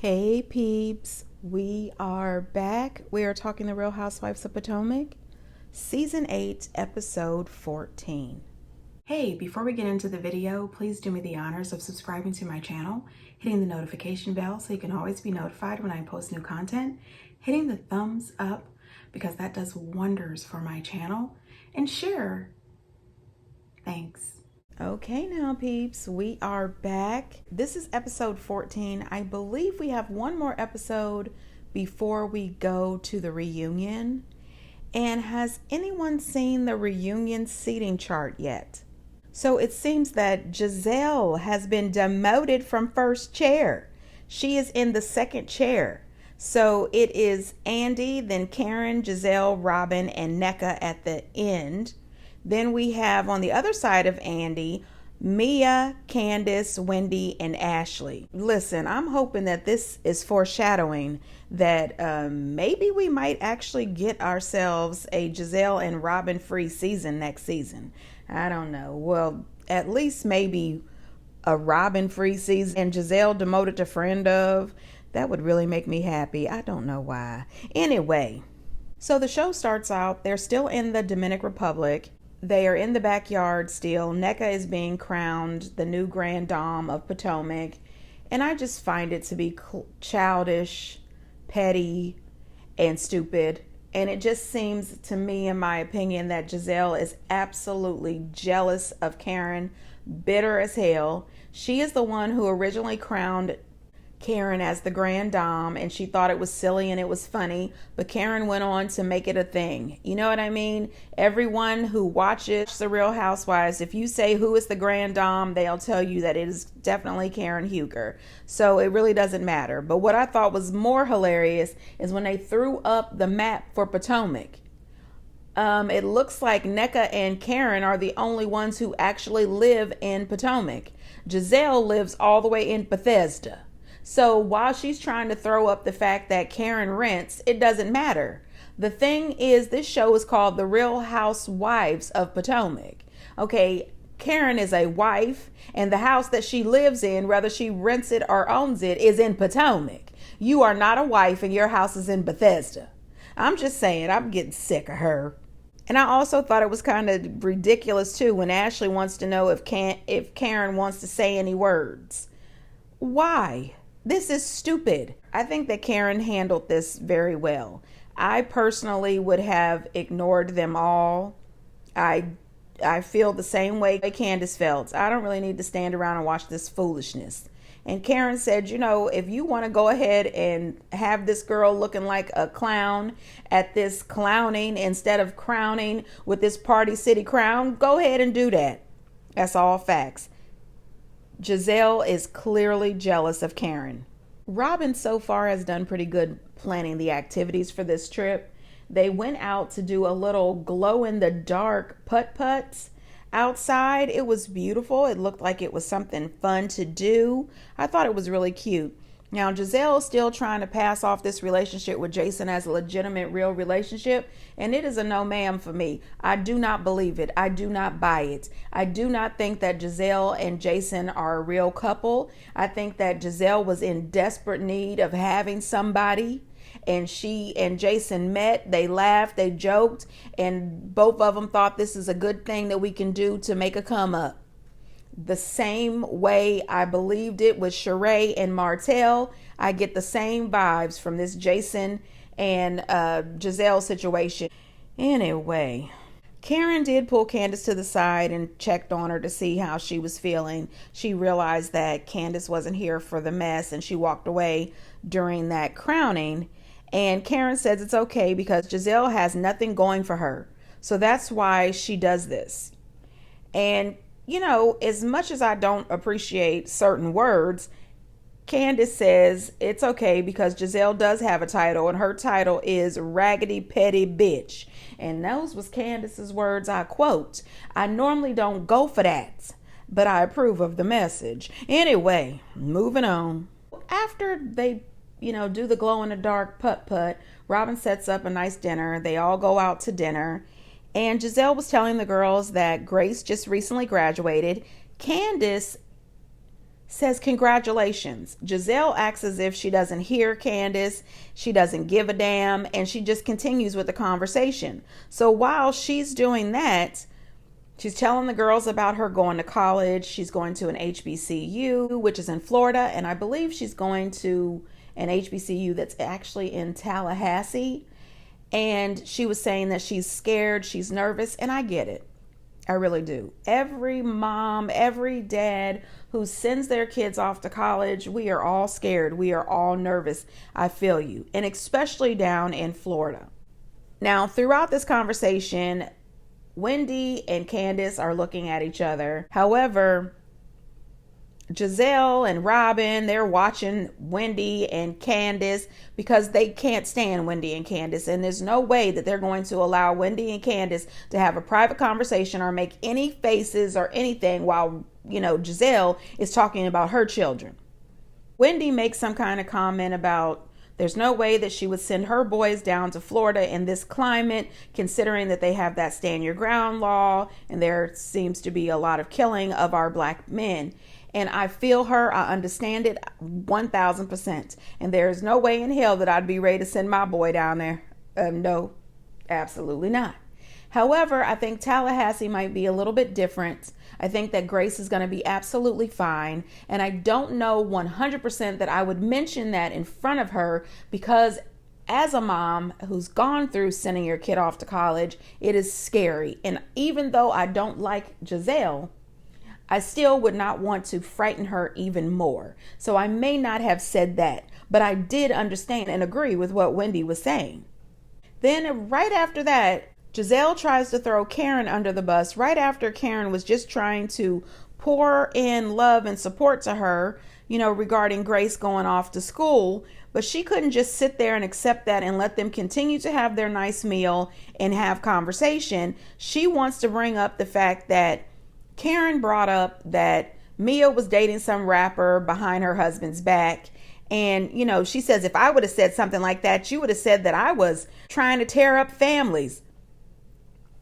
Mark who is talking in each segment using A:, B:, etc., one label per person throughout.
A: Hey peeps, we are back. We are talking The Real Housewives of Potomac, Season 8, Episode 14. Hey, before we get into the video, please do me the honors of subscribing to my channel, hitting the notification bell so you can always be notified when I post new content, hitting the thumbs up because that does wonders for my channel, and share. Thanks. Okay now peeps, we are back. This is episode 14. I believe we have one more episode before we go to the reunion. And has anyone seen the reunion seating chart yet? So it seems that Giselle has been demoted from first chair. She is in the second chair. So it is Andy, then Karen, Giselle, Robin, and Nneka at the end. Then we have on the other side of Andy, Mia, Candace, Wendy, and Ashley. Listen, I'm hoping that this is foreshadowing that maybe we might actually get ourselves a Giselle and Robin free season next season. I don't know. Well, at least maybe a Robin free season and Giselle demoted to friend of. That would really make me happy. I don't know why. Anyway, so the show starts out. They're still in the Dominican Republic. They are in the backyard still. Nneka is being crowned the new Grand Dame of Potomac. And I just find it to be childish, petty, and stupid. And it just seems to me, in my opinion, that Giselle is absolutely jealous of Karen, bitter as hell. She is the one who originally crowned Karen as the Grand Dame, and she thought it was silly and it was funny, but Karen went on to make it a thing. You know what I mean? Everyone who watches The Real Housewives, if you say who is the Grand Dame, they'll tell you that it is definitely Karen Huger. So it really doesn't matter. But what I thought was more hilarious is when they threw up the map for Potomac. It looks like Nneka and Karen are the only ones who actually live in Potomac. Giselle lives all the way in Bethesda. So while she's trying to throw up the fact that Karen rents, it doesn't matter. The thing is, this show is called The Real Housewives of Potomac. Okay, Karen is a wife, and the house that she lives in, whether she rents it or owns it, is in Potomac. You are not a wife and your house is in Bethesda. I'm just saying, I'm getting sick of her. And I also thought it was kind of ridiculous too when Ashley wants to know if Karen wants to say any words. Why? This is stupid. I think that Karen handled this very well. I personally would have ignored them all. I feel the same way Candace felt. I don't really need to stand around and watch this foolishness. And Karen said, you know, if you want to go ahead and have this girl looking like a clown at this clowning instead of crowning with this Party City crown, go ahead and do that. That's all facts. Giselle is clearly jealous of Karen. Robin so far has done pretty good planning the activities for this trip. They went out to do a little glow-in-the-dark putt-putts outside. It was beautiful. It looked like it was something fun to do. I thought it was really cute. Now, Giselle is still trying to pass off this relationship with Jason as a legitimate, real relationship, and it is a no ma'am for me. I do not believe it. I do not buy it. I do not think that Giselle and Jason are a real couple. I think that Giselle was in desperate need of having somebody, and she and Jason met. They laughed, they joked, and both of them thought this is a good thing that we can do to make a come up. The same way I believed it with Sheree and Martell, I get the same vibes from this Jason and Giselle situation. Anyway, Karen did pull Candace to the side and checked on her to see how she was feeling. She realized that Candace wasn't here for the mess and she walked away during that crowning. And Karen says it's okay because Giselle has nothing going for her. So that's why she does this. And you know, as much as I don't appreciate certain words, Candace says it's okay because Giselle does have a title, and her title is Raggedy Petty Bitch. And those was Candace's words, I quote. I normally don't go for that, but I approve of the message. Anyway, moving on. After they, do the glow-in-the-dark putt-putt, Robin sets up a nice dinner. They all go out to dinner. And Giselle was telling the girls that Grace just recently graduated. Candace says congratulations. Giselle acts as if she doesn't hear Candace, she doesn't give a damn, and she just continues with the conversation. So while she's doing that, she's telling the girls about her going to college. She's going to an HBCU, which is in Florida, and I believe she's going to an HBCU that's actually in Tallahassee. And she was saying that she's scared, she's nervous, and I get it. I really do. Every mom, every dad who sends their kids off to college, we are all scared. We are all nervous. I feel you. And especially down in Florida. Now, throughout this conversation, Wendy and Candace are looking at each other. However, Giselle and Robin, they're watching Wendy and Candace because they can't stand Wendy and Candace. And there's no way that they're going to allow Wendy and Candace to have a private conversation or make any faces or anything while, Giselle is talking about her children. Wendy makes some kind of comment about there's no way that she would send her boys down to Florida in this climate, considering that they have that stand your ground law and there seems to be a lot of killing of our black men. And I feel her. I understand it 1000%. And there is no way in hell that I'd be ready to send my boy down there. No, absolutely not. However, I think Tallahassee might be a little bit different. I think that Grace is going to be absolutely fine. And I don't know 100% that I would mention that in front of her because as a mom who's gone through sending your kid off to college, it is scary. And even though I don't like Giselle, I still would not want to frighten her even more. So I may not have said that, but I did understand and agree with what Wendy was saying. Then right after that, Giselle tries to throw Karen under the bus right after Karen was just trying to pour in love and support to her, regarding Grace going off to school. But she couldn't just sit there and accept that and let them continue to have their nice meal and have conversation. She wants to bring up the fact that Karen brought up that Mia was dating some rapper behind her husband's back. And, she says, if I would have said something like that, you would have said that I was trying to tear up families,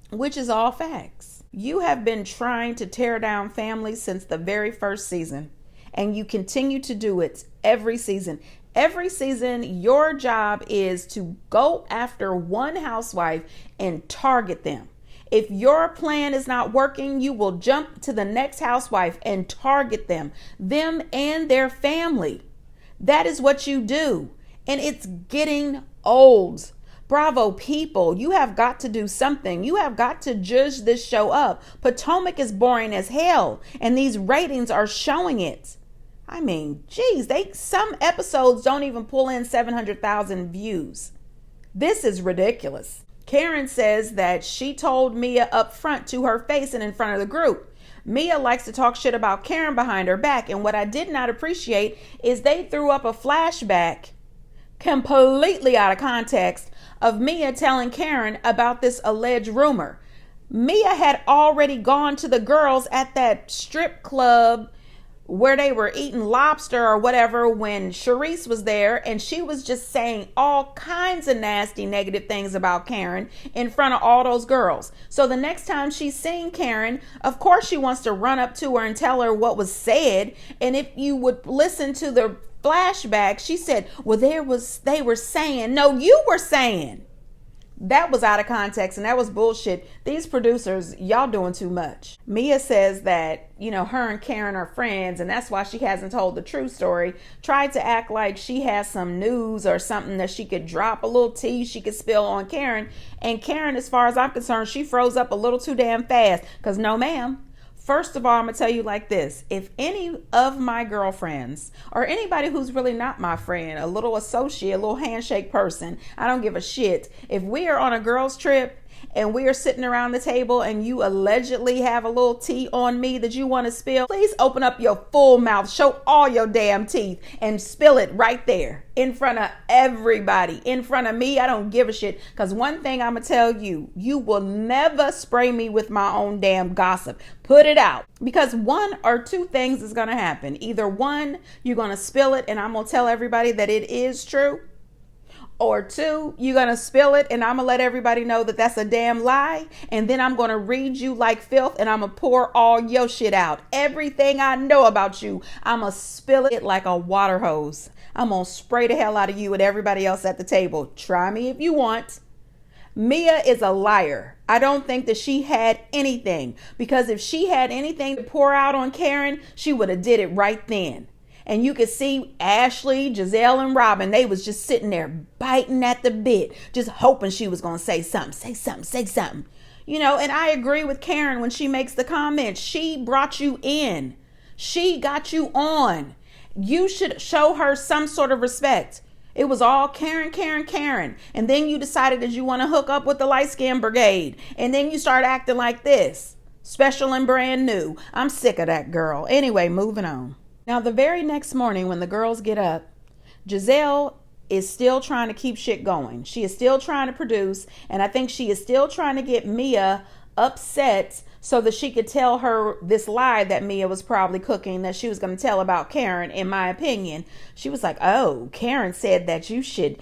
A: which is all facts. You have been trying to tear down families since the very first season, and you continue to do it every season. Every season, your job is to go after one housewife and target them. If your plan is not working, you will jump to the next housewife and target them and their family. That is what you do. And it's getting old. Bravo, people. You have got to do something. You have got to judge this show up. Potomac is boring as hell, and these ratings are showing it. I mean, geez, some episodes don't even pull in 700,000 views. This is ridiculous. Karen says that she told Mia up front to her face and in front of the group. Mia likes to talk shit about Karen behind her back. And what I did not appreciate is they threw up a flashback completely out of context of Mia telling Karen about this alleged rumor. Mia had already gone to the girls at that strip club where they were eating lobster or whatever when Charisse was there, and she was just saying all kinds of nasty negative things about Karen in front of all those girls. So the next time she's seen Karen, of course she wants to run up to her and tell her what was said. And if you would listen to the flashback, she said, well, they were saying, no, you were saying. That was out of context and that was bullshit. These producers, y'all doing too much. Mia says that, her and Karen are friends and that's why she hasn't told the true story. Tried to act like she has some news or something that she could drop, a little tea she could spill on Karen. And Karen, as far as I'm concerned, she froze up a little too damn fast. Because no, ma'am. First of all, I'm going to tell you like this. If any of my girlfriends or anybody who's really not my friend, a little associate, a little handshake person, I don't give a shit. If we are on a girls trip and we are sitting around the table and you allegedly have a little tea on me that you want to spill, please open up your full mouth, show all your damn teeth and spill it right there in front of everybody. In front of me, I don't give a shit. Because one thing I'm going to tell you, you will never spray me with my own damn gossip. Put it out. Because one or two things is going to happen. Either one, you're going to spill it and I'm going to tell everybody that it is true. Or two, you're going to spill it and I'm going to let everybody know that that's a damn lie. And then I'm going to read you like filth and I'm going to pour all your shit out. Everything I know about you, I'm going to spill it like a water hose. I'm going to spray the hell out of you and everybody else at the table. Try me if you want. Mia is a liar. I don't think that she had anything, because if she had anything to pour out on Karen, she would have did it right then. And you could see Ashley, Giselle, and Robin, they was just sitting there biting at the bit, just hoping she was going to say something, say something, say something. You know, and I agree with Karen when she makes the comment. She brought you in. She got you on. You should show her some sort of respect. It was all Karen, Karen, Karen. And then you decided that you want to hook up with the light skin brigade. And then you start acting like this. Special and brand new. I'm sick of that girl. Anyway, moving on. Now, the very next morning when the girls get up, Giselle is still trying to keep shit going. She is still trying to produce. And I think she is still trying to get Mia upset so that she could tell her this lie that Mia was probably cooking that she was going to tell about Karen. In my opinion, she was like, oh, Karen said that you should,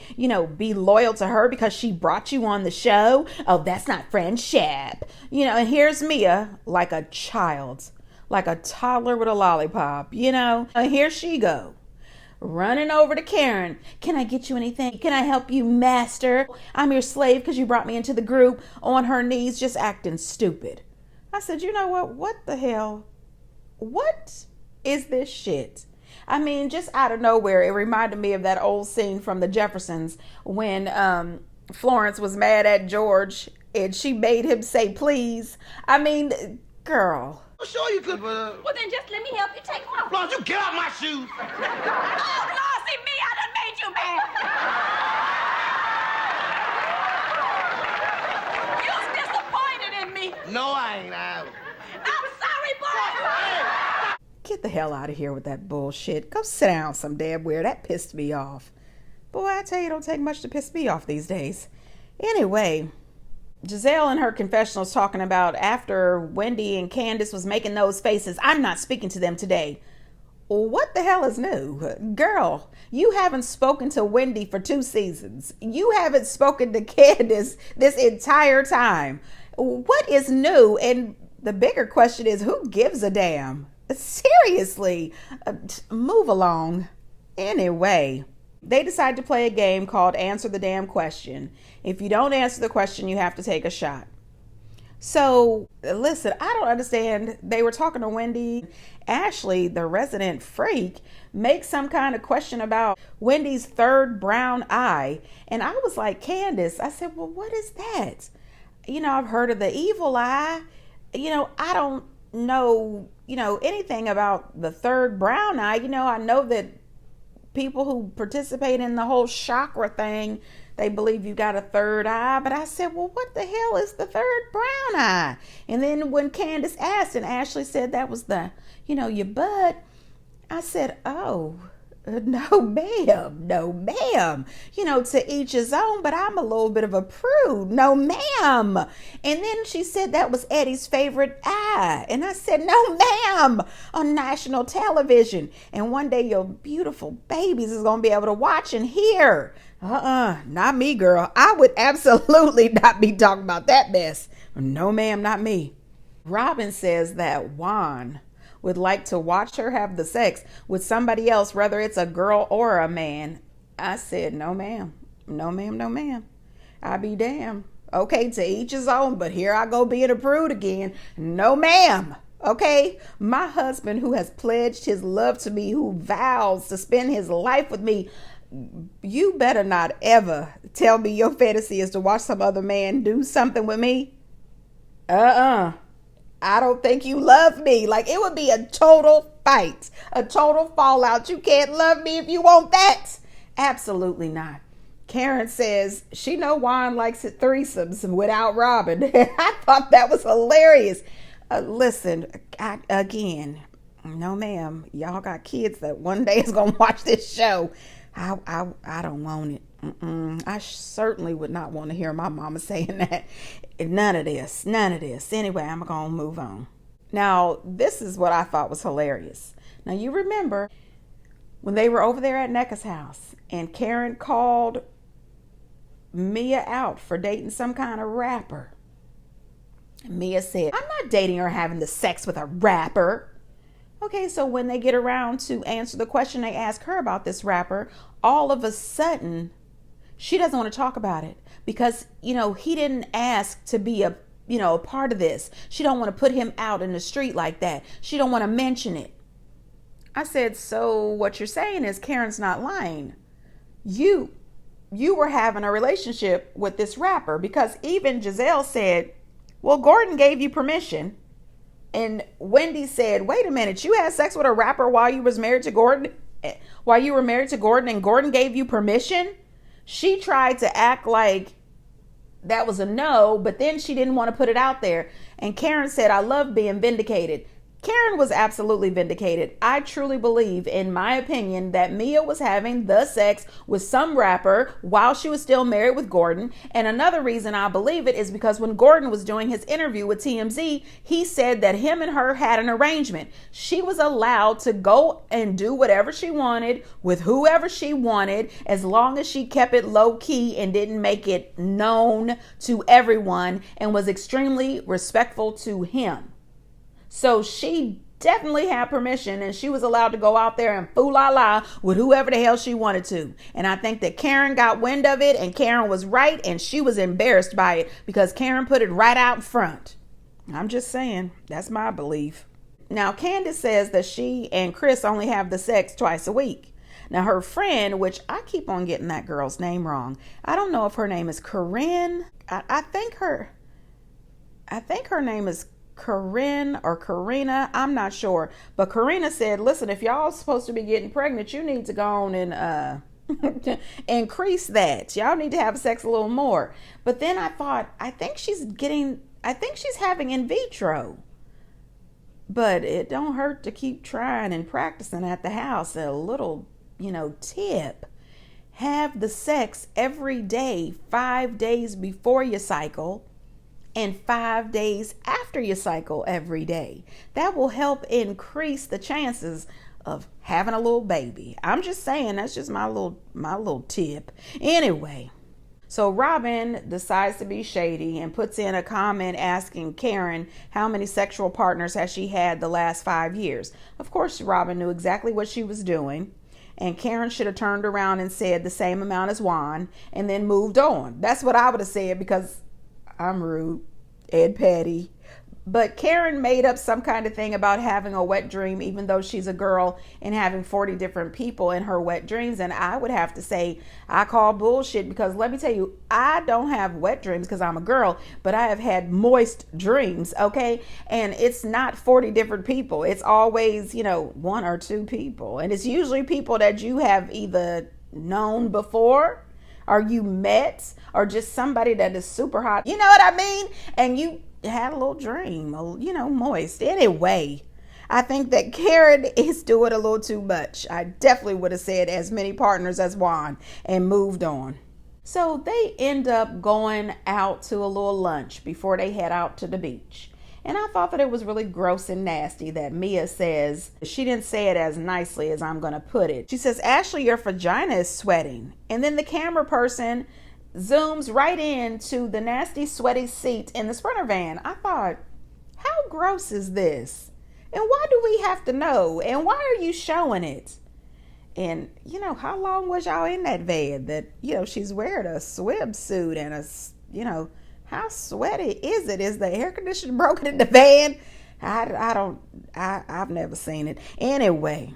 A: be loyal to her because she brought you on the show. Oh, that's not friendship. And here's Mia like a child, like a toddler with a lollipop, and here she go. Running over to Karen. Can I get you anything? Can I help you, master? I'm your slave because you brought me into the group. On her knees, just acting stupid. I said, you know what? What the hell? What is this shit? I mean, just out of nowhere, it reminded me of that old scene from the Jeffersons when Florence was mad at George and she made him say please. I mean, girl.
B: Sure you could.
C: Well, then just let me help you take them off.
B: Florence, you get out my shoes.
C: Oh, Lord, see me, I done made you mad. You're disappointed in me.
B: No, I ain't.
C: I'm sorry, boy.
A: Get the hell out of here with that bullshit. Go sit down some damn where. That pissed me off. Boy, I tell you, it don't take much to piss me off these days. Anyway, Giselle in her confessionals talking about after Wendy and Candace was making those faces, I'm not speaking to them today. What the hell is new? Girl, you haven't spoken to Wendy for 2 seasons. You haven't spoken to Candace this entire time. What is new? And the bigger question is, who gives a damn? Seriously, move along. Anyway, they decide to play a game called Answer the Damn Question. If you don't answer the question, you have to take a shot. So, listen, I don't understand. They were talking to Wendy. Ashley, the resident freak, makes some kind of question about Wendy's third brown eye. And I was like, Candace, I said, well, what is that? I've heard of the evil eye. I don't know, anything about the third brown eye. I know that people who participate in the whole chakra thing, they believe you got a third eye. But I said, well, what the hell is the third brown eye? And then when Candace asked and Ashley said that was your butt, I said, oh, no, ma'am. No, ma'am. To each his own, but I'm a little bit of a prude. No, ma'am. And then she said that was Eddie's favorite eye. And I said, no, ma'am, on national television. And one day your beautiful babies is going to be able to watch and hear. Not me, girl. I would absolutely not be talking about that mess. No, ma'am, not me. Robin says that Juan would like to watch her have the sex with somebody else, whether it's a girl or a man. I said, no, ma'am. No, ma'am, no, ma'am. I be damned. Okay, to each his own, but here I go being a prude again. No, ma'am. Okay, my husband who has pledged his love to me, who vows to spend his life with me, you better not ever tell me your fantasy is to watch some other man do something with me. I don't think you love me. Like, it would be a total fight, a total fallout. You can't love me if you want that. Absolutely not. Karen says she know Juan likes it threesomes without Robin. I thought that was hilarious. Listen, again, no ma'am. Y'all got kids that one day is going to watch this show. I don't want it. I certainly would not want to hear my mama saying that. None of this. Anyway, I'm going to move on. Now, this is what I thought was hilarious. Now, you remember when they were over there at NECA's house and Karen called Mia out for dating some kind of rapper. Mia said, I'm not dating or having the sex with a rapper. Okay, so when they get around to answer the question they ask her about this rapper, all of a sudden, she doesn't want to talk about it because, he didn't ask to be a part of this. She don't want to put him out in the street like that. She don't want to mention it. I said, so what you're saying is Karen's not lying. You were having a relationship with this rapper, because even Giselle said, well, Gordon gave you permission. And Wendy said, wait a minute, you had sex with a rapper while you were married to Gordon and Gordon gave you permission? She tried to act like that was a no, but then she didn't want to put it out there. And Karen said, I love being vindicated. Karen was absolutely vindicated. I truly believe, in my opinion, that Mia was having the sex with some rapper while she was still married with Gordon. And another reason I believe it is because when Gordon was doing his interview with TMZ, he said that him and her had an arrangement. She was allowed to go and do whatever she wanted with whoever she wanted, as long as she kept it low key and didn't make it known to everyone and was extremely respectful to him. So she definitely had permission, and she was allowed to go out there and fool la la with whoever the hell she wanted to. And I think that Karen got wind of it, and Karen was right, and she was embarrassed by it because Karen put it right out in front. I'm just saying, that's my belief. Now, Candace says that she and Chris only have the sex twice a week. Now, her friend, which I keep on getting that girl's name wrong. I don't know if her name is Corinne. I think her name is Corinne or Karina, I'm not sure. But Karina said, listen, if y'all supposed to be getting pregnant, you need to go on and increase that. Y'all need to have sex a little more. But then I thought, I think she's having in vitro. But it don't hurt to keep trying and practicing at the house. A little, tip. Have the sex every day, 5 days before your cycle, and 5 days after your cycle every day. That will help increase the chances of having a little baby. I'm just saying, that's just my little tip. Anyway, so Robin decides to be shady and puts in a comment asking Karen how many sexual partners has she had the last 5 years. Of course, Robin knew exactly what she was doing. And Karen should have turned around and said the same amount as Juan and then moved on. That's what I would have said, because I'm rude and petty. But Karen made up some kind of thing about having a wet dream, even though she's a girl, and having 40 different people in her wet dreams. And I would have to say I call bullshit, because let me tell you, I don't have wet dreams because I'm a girl, but I have had moist dreams. Okay. And it's not 40 different people. It's always, 1 or 2 people. And it's usually people that you have either known before, or you met, or just somebody that is super hot. You know what I mean? And you had a little dream, moist. Anyway, I think that Karen is doing a little too much. I definitely would have said as many partners as Juan and moved on. So they end up going out to a little lunch before they head out to the beach. And I thought that it was really gross and nasty that Mia says, she didn't say it as nicely as I'm going to put it. She says, Ashley, your vagina is sweating. And then the camera person zooms right into the nasty, sweaty seat in the Sprinter van. I thought, how gross is this? And why do we have to know? And why are you showing it? And, how long was y'all in that van that, she's wearing a swimsuit and how sweaty is it? Is the air conditioner broken in the van? I've never seen it. Anyway,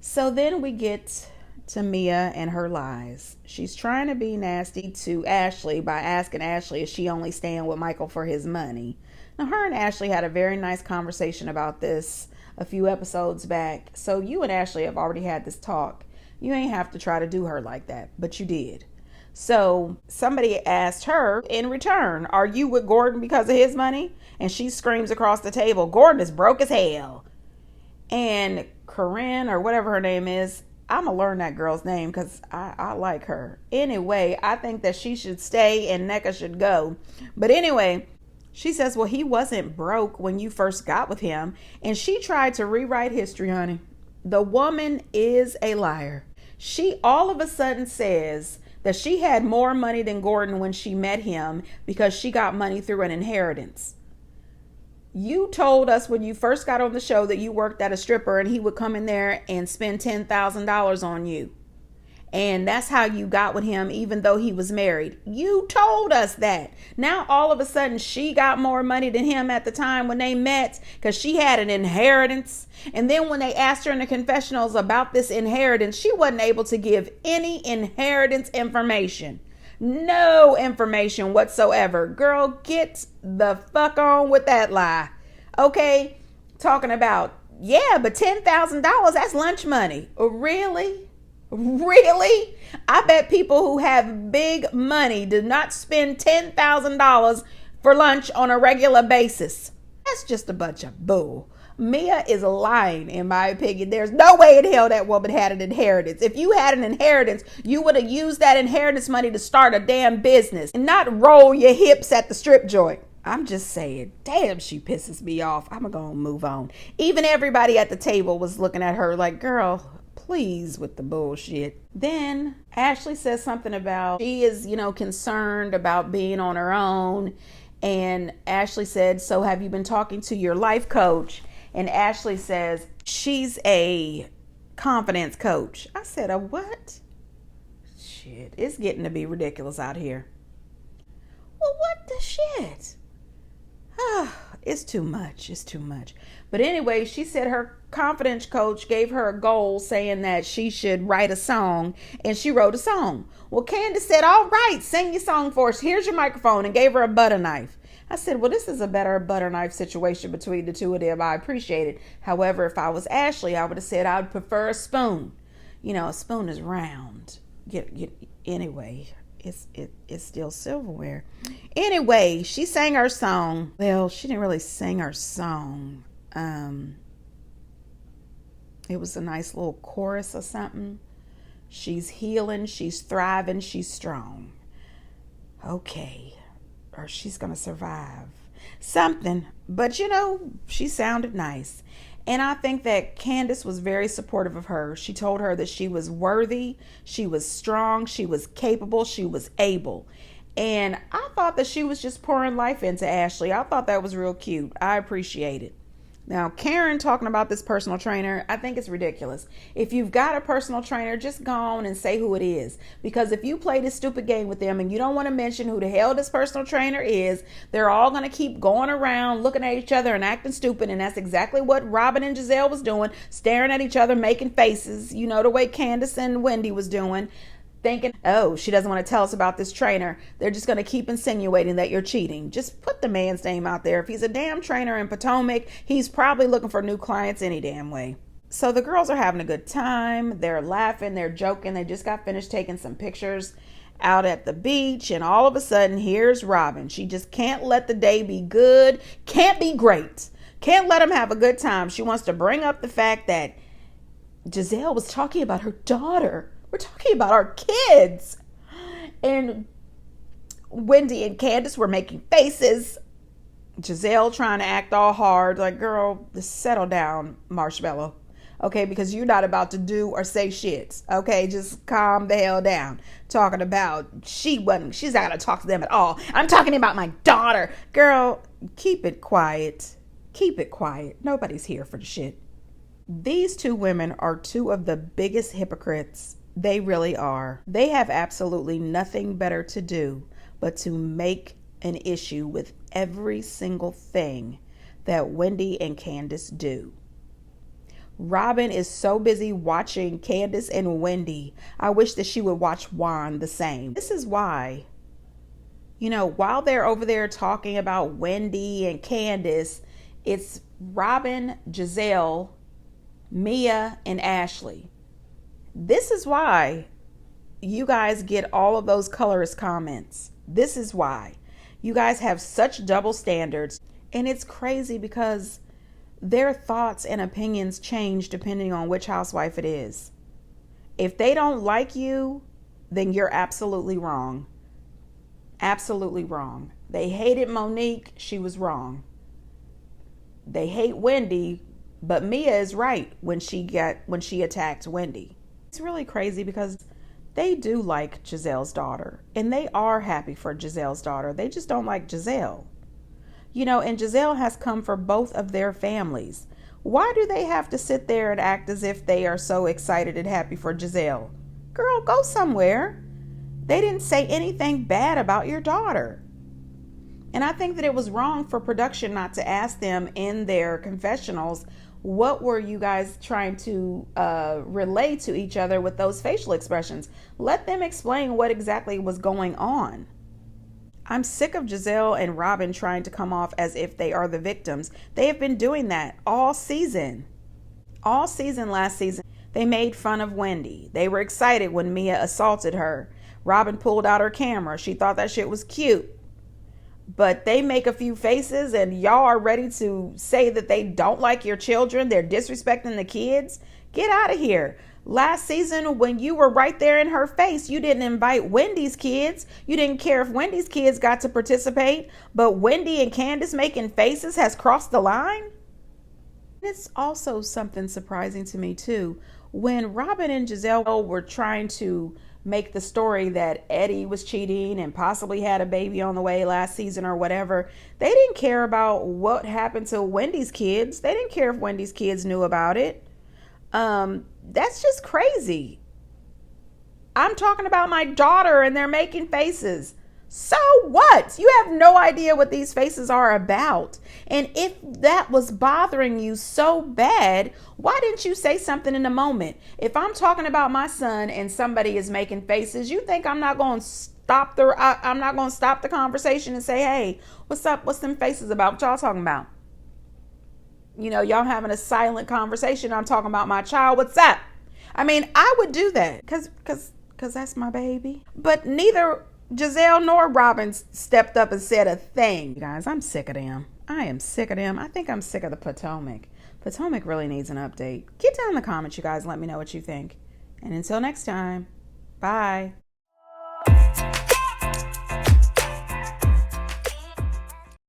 A: so then we get to Mia and her lies. She's trying to be nasty to Ashley by asking Ashley, is she only staying with Michael for his money? Now, her and Ashley had a very nice conversation about this a few episodes back. So you and Ashley have already had this talk. You ain't have to try to do her like that, but you did. So somebody asked her in return, are you with Gordon because of his money? And she screams across the table, Gordon is broke as hell. And Corinne, or whatever her name is, I'm going to learn that girl's name because I like her. Anyway, I think that she should stay and NECA should go. But anyway, she says, well, he wasn't broke when you first got with him. And she tried to rewrite history, honey. The woman is a liar. She all of a sudden says that she had more money than Gordon when she met him because she got money through an inheritance. You told us when you first got on the show that you worked at a stripper and he would come in there and spend $10,000 on you. And that's how you got with him, even though he was married. You told us that. Now, all of a sudden, she got more money than him at the time when they met because she had an inheritance. And then when they asked her in the confessionals about this inheritance, she wasn't able to give any inheritance information. No information whatsoever. Girl, get the fuck on with that lie. Okay? Talking about, yeah, but $10,000, that's lunch money. Really? Really? I bet people who have big money do not spend $10,000 for lunch on a regular basis. That's just a bunch of bull. Mia is lying, in my opinion. There's no way in hell that woman had an inheritance. If you had an inheritance, you would have used that inheritance money to start a damn business and not roll your hips at the strip joint. I'm just saying, damn, she pisses me off. I'm gonna move on. Even everybody at the table was looking at her like, girl, please with the bullshit. Then Ashley says something about she is, concerned about being on her own. And Ashley said, so have you been talking to your life coach? And Ashley says she's a confidence coach. I said, a what? Shit, it's getting to be ridiculous out here. Well, what the shit? It's too much. It's too much. But anyway, she said her confidence coach gave her a goal saying that she should write a song, and she wrote a song. Well, Candace said, all right, sing your song for us. Here's your microphone, and gave her a butter knife. I said, well, this is a better butter knife situation between the two of them. I appreciate it. However, if I was Ashley, I would have said I would prefer a spoon. A spoon is round. Anyway. It's still silverware. Anyway, she sang her song. Well, she didn't really sing her song. It was a nice little chorus or something. She's healing, she's thriving, she's strong. Okay. Or she's gonna survive. Something. But she sounded nice. And I think that Candace was very supportive of her. She told her that she was worthy, she was strong, she was capable, she was able. And I thought that she was just pouring life into Ashley. I thought that was real cute. I appreciate it. Now, Karen talking about this personal trainer, I think it's ridiculous. If you've got a personal trainer, just go on and say who it is. Because if you play this stupid game with them and you don't want to mention who the hell this personal trainer is, they're all going to keep going around looking at each other and acting stupid. And that's exactly what Robin and Giselle was doing, staring at each other, making faces, the way Candace and Wendy was doing. Thinking, oh, she doesn't want to tell us about this trainer. They're just going to keep insinuating that you're cheating. Just put the man's name out there. If he's a damn trainer in Potomac, he's probably looking for new clients any damn way. So the girls are having a good time. They're laughing. They're joking. They just got finished taking some pictures out at the beach. And all of a sudden, here's Robin. She just can't let the day be good. Can't be great. Can't let them have a good time. She wants to bring up the fact that Giselle was talking about her daughter. We're talking about our kids. And Wendy and Candace were making faces. Giselle trying to act all hard. Like, girl, just settle down, Marshmallow. Okay, because you're not about to do or say shit. Okay, just calm the hell down. Talking about she's not going to talk to them at all. I'm talking about my daughter. Girl, keep it quiet. Keep it quiet. Nobody's here for the shit. These two women are two of the biggest hypocrites. They really are. They have absolutely nothing better to do but to make an issue with every single thing that Wendy and Candace do. Robin is so busy watching Candace and Wendy. I wish that she would watch Juan the same. This is why, while they're over there talking about Wendy and Candace, it's Robin, Giselle, Mia, and Ashley. This is why you guys get all of those colorist comments. This is why. You guys have such double standards. And it's crazy because their thoughts and opinions change depending on which housewife it is. If they don't like you, then you're absolutely wrong. Absolutely wrong. They hated Monique. She was wrong. They hate Wendy, but Mia is right when she attacked Wendy. It's really crazy because they do like Giselle's daughter, and they are happy for Giselle's daughter. They just don't like Giselle. You know, and Giselle has come for both of their families. Why do they have to sit there and act as if they are so excited and happy for Giselle? Girl, go somewhere. They didn't say anything bad about your daughter. And I think that it was wrong for production not to ask them in their confessionals, what were you guys trying to relay to each other with those facial expressions? Let them explain what exactly was going on. I'm sick of Giselle and Robin trying to come off as if they are the victims. They have been doing that all season. All season last season, they made fun of Wendy. They were excited when Mia assaulted her. Robin pulled out her camera. She thought that shit was cute. But they make a few faces and y'all are ready to say that they don't like your children. They're disrespecting the kids. Get out of here. Last season, when you were right there in her face, you didn't invite Wendy's kids. You didn't care if Wendy's kids got to participate. But Wendy and Candace making faces has crossed the line. It's also something surprising to me too. When Robin and Giselle were trying to make the story that Eddie was cheating and possibly had a baby on the way last season or whatever, they didn't care about what happened to Wendy's kids. They didn't care if Wendy's kids knew about it. That's just crazy. I'm talking about my daughter and they're making faces. So what? You have no idea what these faces are about. And if that was bothering you so bad, why didn't you say something in the moment? If I'm talking about my son and somebody is making faces, you think I'm not going to stop the conversation and say, hey, what's up? What's them faces about? What y'all talking about? You know, y'all having a silent conversation. I'm talking about my child. What's up? I mean, I would do that because that's my baby. But neither Giselle nor Robin stepped up and said a thing. You guys, I'm sick of them. I am sick of them. I think I'm sick of the Potomac. Potomac really needs an update. Get down in the comments, you guys. Let me know what you think. And until next time, bye.